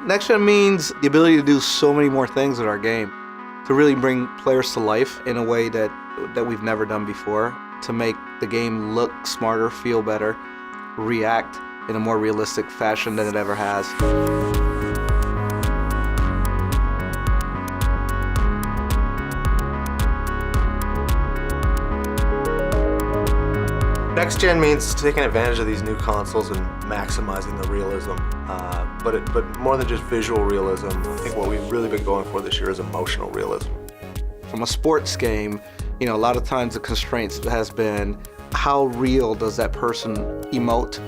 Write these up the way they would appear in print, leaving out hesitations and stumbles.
Next Gen means the ability to do so many more things with our game, to really bring players to life in a way that we've never done before, to make the game look smarter, feel better, react in a more realistic fashion than it ever has. Next Gen means taking advantage of these new consoles and maximizing the realism, but more than just visual realism. I think what we've really been going for this year is emotional realism. From a sports game, a lot of times the constraints has been how real does that person emote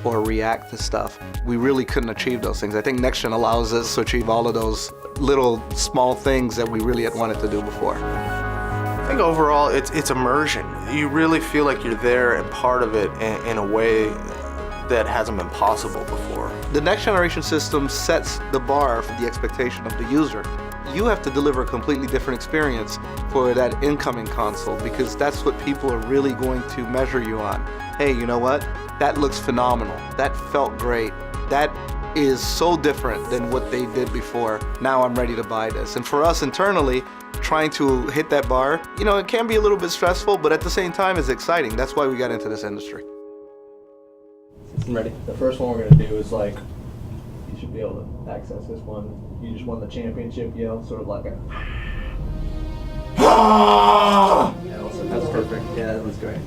or react to stuff. We really couldn't achieve those things. I think Next Gen allows us to achieve all of those little small things that we really had wanted to do before. I think overall it's immersion. You really feel like you're there and part of it in a way that hasn't been possible before. The next generation system sets the bar for the expectation of the user. You have to deliver a completely different experience for that incoming console, because that's what people are really going to measure you on. Hey, you know what? That looks phenomenal. That felt great. That is so different than what they did before. Now I'm ready to buy this. And for us internally, trying to hit that bar, it can be a little bit stressful, but at the same time it's exciting. That's why we got into this industry. I'm ready. The first one we're gonna do is you should be able to access this one. You just won the championship yell, sort of like a That's perfect. Yeah, that was great.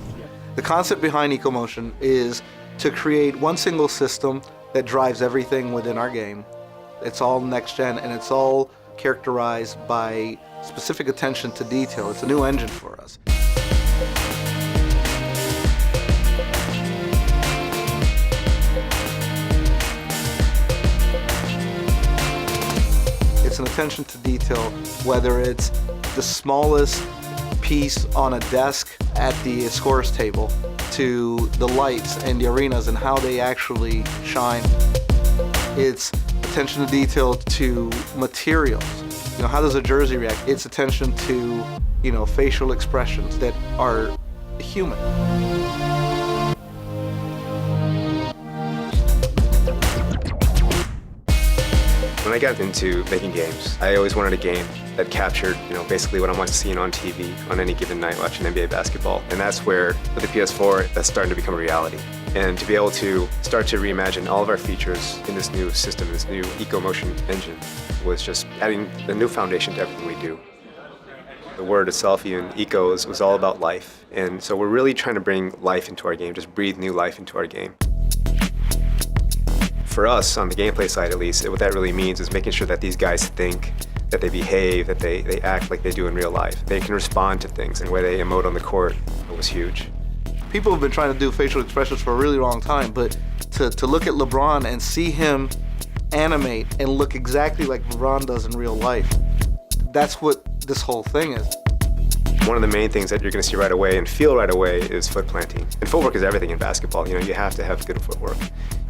The concept behind EcoMotion is to create one single system that drives everything within our game. It's all next gen and it's all characterized by specific attention to detail. It's a new engine for us. It's an attention to detail, whether it's the smallest piece on a desk at the scores table to the lights and the arenas and how they actually shine. It's attention to detail to materials. How does a jersey react? It's attention to, facial expressions that are human. When I got into making games, I always wanted a game that captured, basically what I was seeing on TV on any given night watching NBA basketball. And that's where, with the PS4, that's starting to become a reality. And to be able to start to reimagine all of our features in this new system, this new EcoMotion engine, was just adding a new foundation to everything we do. The word itself, even eco, was all about life. And so we're really trying to bring life into our game, just breathe new life into our game. For us, on the gameplay side at least, what that really means is making sure that these guys think, that they behave, that they act like they do in real life. They can respond to things, and the way they emote on the court was huge. People have been trying to do facial expressions for a really long time, but to look at LeBron and see him animate and look exactly like LeBron does in real life, that's what this whole thing is. One of the main things that you're going to see right away and feel right away is foot planting. And footwork is everything in basketball. You have to have good footwork.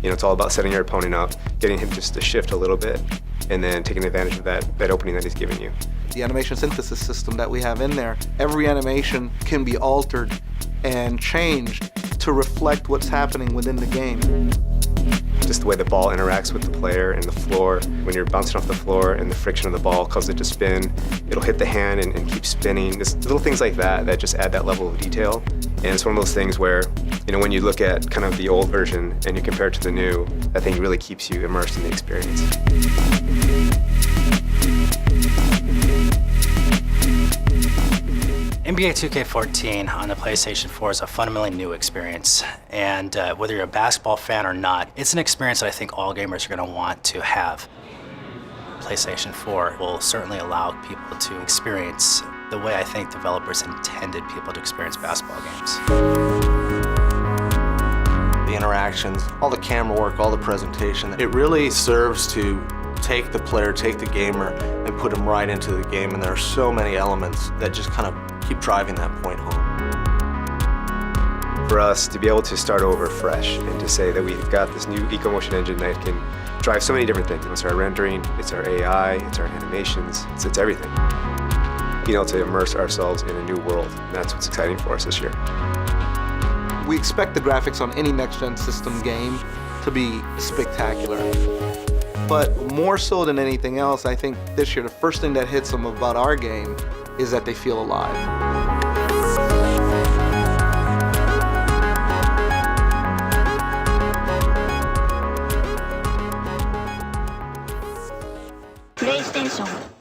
It's all about setting your opponent up, getting him just to shift a little bit, and then taking advantage of that opening that he's giving you. The animation synthesis system that we have in there, every animation can be altered and changed to reflect what's happening within the game. Just the way the ball interacts with the player and the floor. When you're bouncing off the floor and the friction of the ball causes it to spin, it'll hit the hand and keep spinning. Just little things like that just add that level of detail. And it's one of those things where, when you look at kind of the old version and you compare it to the new, that thing really keeps you immersed in the experience. NBA 2K14 on the PlayStation 4 is a fundamentally new experience, and whether you're a basketball fan or not, it's an experience that I think all gamers are going to want to have. PlayStation 4 will certainly allow people to experience the way I think developers intended people to experience basketball games. The interactions, all the camera work, all the presentation, it really serves to take the player, take the gamer, and put them right into the game, and there are so many elements that just kind of keep driving that point home. For us to be able to start over fresh and to say that we've got this new EcoMotion engine that can drive so many different things. It's our rendering, it's our AI, it's our animations, it's everything. Being able to immerse ourselves in a new world, that's what's exciting for us this year. We expect the graphics on any next-gen system game to be spectacular. But more so than anything else, I think this year the first thing that hits them about our game is that they feel alive. PlayStation